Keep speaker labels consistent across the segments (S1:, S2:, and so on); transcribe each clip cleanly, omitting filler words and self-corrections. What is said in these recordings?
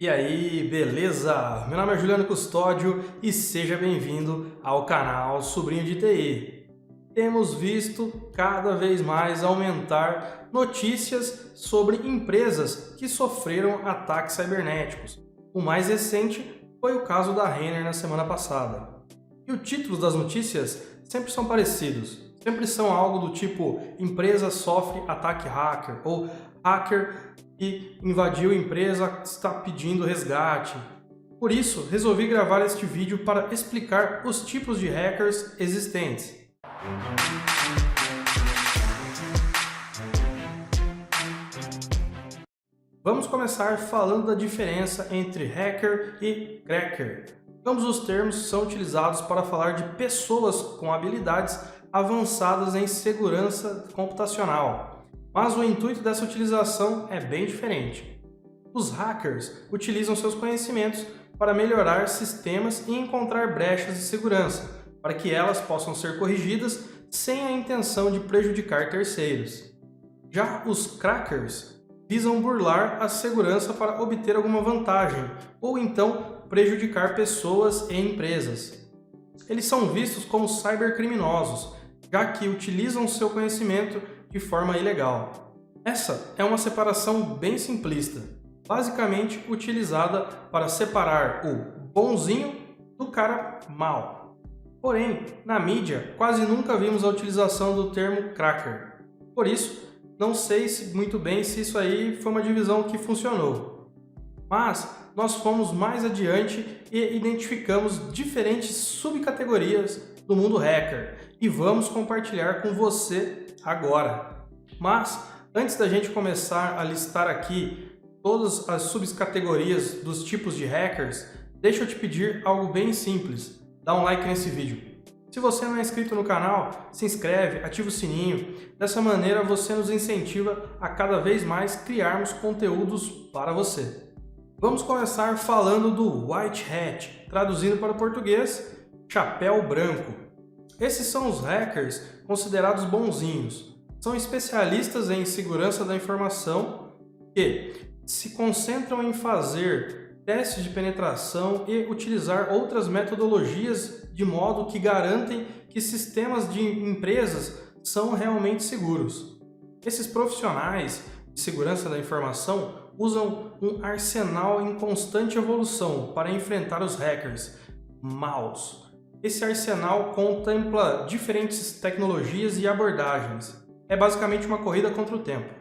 S1: E aí, beleza? Meu nome é Juliano Custódio e seja bem-vindo ao canal Sobrinho de TI. Temos visto cada vez mais aumentar notícias sobre empresas que sofreram ataques cibernéticos. O mais recente foi o caso da Renner na semana passada. E os títulos das notícias sempre são parecidos. Sempre são algo do tipo empresa sofre ataque hacker ou hacker que invadiu a empresa está pedindo resgate. Por isso, resolvi gravar este vídeo para explicar os tipos de hackers existentes. Vamos começar falando da diferença entre hacker e cracker. Ambos os termos são utilizados para falar de pessoas com habilidades avançadas em segurança computacional. Mas o intuito dessa utilização é bem diferente. Os hackers utilizam seus conhecimentos para melhorar sistemas e encontrar brechas de segurança, para que elas possam ser corrigidas sem a intenção de prejudicar terceiros. Já os crackers visam burlar a segurança para obter alguma vantagem, ou então prejudicar pessoas e empresas. Eles são vistos como cybercriminosos, já que utilizam seu conhecimento de forma ilegal. Essa é uma separação bem simplista, basicamente utilizada para separar o bonzinho do cara mau. Porém, na mídia, quase nunca vimos a utilização do termo cracker. Por isso, não sei muito bem se isso aí foi uma divisão que funcionou. Mas nós fomos mais adiante e identificamos diferentes subcategorias do mundo hacker e vamos compartilhar com você agora. Mas antes da gente começar a listar aqui todas as subcategorias dos tipos de hackers, deixa eu te pedir algo bem simples. Dá um like nesse vídeo. Se você não é inscrito no canal, se inscreve, ativa o sininho. Dessa maneira você nos incentiva a cada vez mais criarmos conteúdos para você. Vamos começar falando do White Hat, traduzindo para o português, chapéu branco. Esses são os hackers considerados bonzinhos. São especialistas em segurança da informação que se concentram em fazer testes de penetração e utilizar outras metodologias de modo que garantem que sistemas de empresas são realmente seguros. Esses profissionais de segurança da informação usam um arsenal em constante evolução para enfrentar os hackers maus. Esse arsenal contempla diferentes tecnologias e abordagens. É basicamente uma corrida contra o tempo.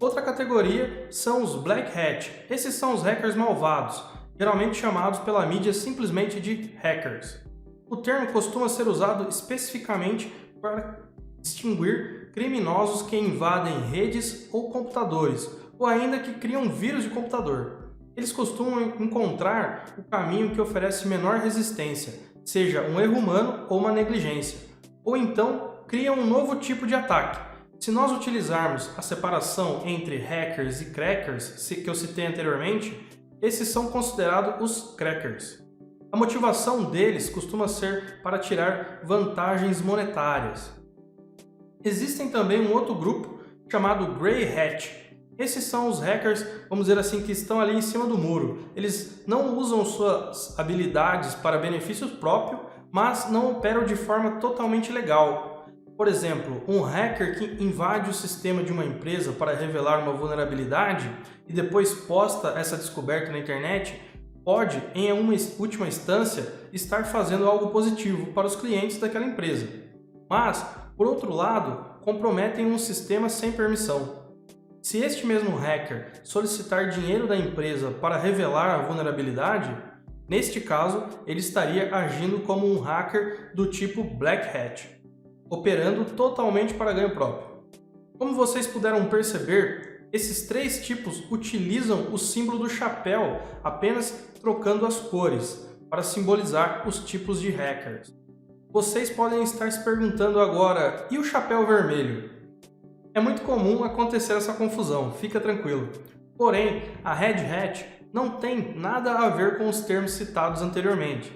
S1: Outra categoria são os Black Hat. Esses são os hackers malvados, geralmente chamados pela mídia simplesmente de hackers. O termo costuma ser usado especificamente para distinguir criminosos que invadem redes ou computadores, ou ainda que criam vírus de computador. Eles costumam encontrar o caminho que oferece menor resistência, seja um erro humano ou uma negligência, ou então criam um novo tipo de ataque. Se nós utilizarmos a separação entre hackers e crackers, que eu citei anteriormente, esses são considerados os crackers. A motivação deles costuma ser para tirar vantagens monetárias. Existem também um outro grupo chamado Grey Hat. Esses são os hackers, vamos dizer assim, que estão ali em cima do muro. Eles não usam suas habilidades para benefício próprio, mas não operam de forma totalmente legal. Por exemplo, um hacker que invade o sistema de uma empresa para revelar uma vulnerabilidade e depois posta essa descoberta na internet, pode, em uma última instância, estar fazendo algo positivo para os clientes daquela empresa. Mas, por outro lado, comprometem um sistema sem permissão. Se este mesmo hacker solicitar dinheiro da empresa para revelar a vulnerabilidade, neste caso, ele estaria agindo como um hacker do tipo Black Hat, operando totalmente para ganho próprio. Como vocês puderam perceber, esses três tipos utilizam o símbolo do chapéu, apenas trocando as cores, para simbolizar os tipos de hackers. Vocês podem estar se perguntando agora, e o chapéu vermelho? É muito comum acontecer essa confusão, fica tranquilo. Porém, a Red Hat não tem nada a ver com os termos citados anteriormente.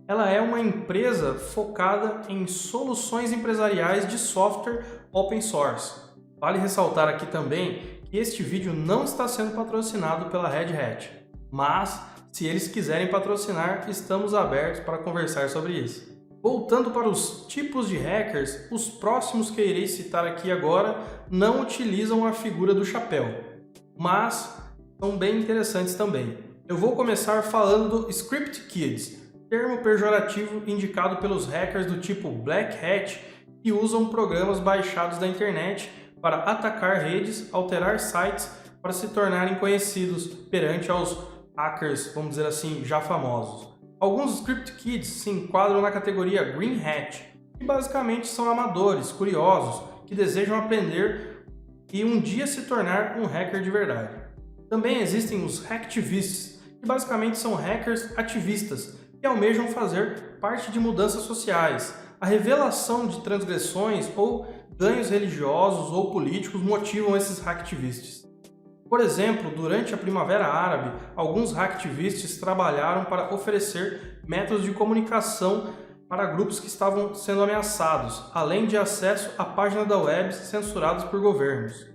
S1: Ela é uma empresa focada em soluções empresariais de software open source. Vale ressaltar aqui também que este vídeo não está sendo patrocinado pela Red Hat. mas se eles quiserem patrocinar, estamos abertos para conversar sobre isso. Voltando para os tipos de hackers, os próximos que eu irei citar aqui agora não utilizam a figura do chapéu, mas são bem interessantes também. Eu vou começar falando do Script Kids, termo pejorativo indicado pelos hackers do tipo Black Hat que usam programas baixados da internet para atacar redes, alterar sites para se tornarem conhecidos perante aos hackers, vamos dizer assim, já famosos. Alguns Script Kids se enquadram na categoria Green Hat, que basicamente são amadores, curiosos, que desejam aprender e um dia se tornar um hacker de verdade. Também existem os Hacktivists, que basicamente são hackers ativistas, que almejam fazer parte de mudanças sociais. A revelação de transgressões ou ganhos religiosos ou políticos motivam esses hacktivists. Por exemplo, durante a Primavera Árabe, alguns hacktivists trabalharam para oferecer métodos de comunicação para grupos que estavam sendo ameaçados, além de acesso à página da web censurados por governos.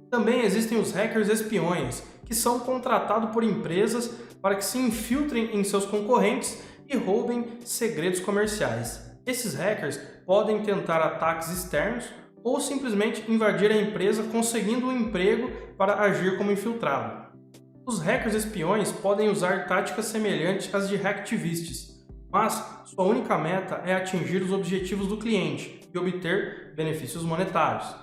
S1: Também existem os hackers espiões, que são contratados por empresas para que se infiltrem em seus concorrentes e roubem segredos comerciais. Esses hackers podem tentar ataques externos ou simplesmente invadir a empresa conseguindo um emprego para agir como infiltrado. Os hackers espiões podem usar táticas semelhantes às de hacktivists, mas sua única meta é atingir os objetivos do cliente e obter benefícios monetários.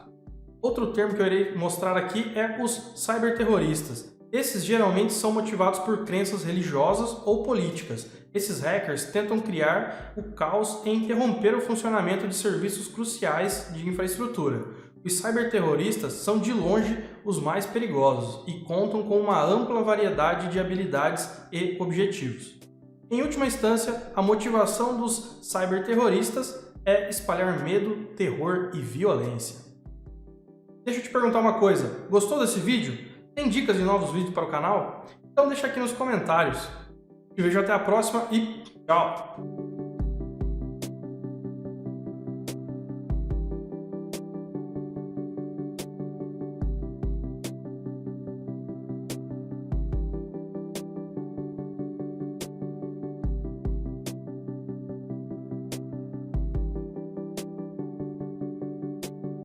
S1: Outro termo que eu irei mostrar aqui é os cyberterroristas. Esses geralmente são motivados por crenças religiosas ou políticas. Esses hackers tentam criar o caos e interromper o funcionamento de serviços cruciais de infraestrutura. Os cyberterroristas são de longe os mais perigosos e contam com uma ampla variedade de habilidades e objetivos. Em última instância, a motivação dos cyberterroristas é espalhar medo, terror e violência. Deixa eu te perguntar uma coisa, gostou desse vídeo? Tem dicas de novos vídeos para o canal? Então deixa aqui nos comentários. Te vejo até a próxima e tchau!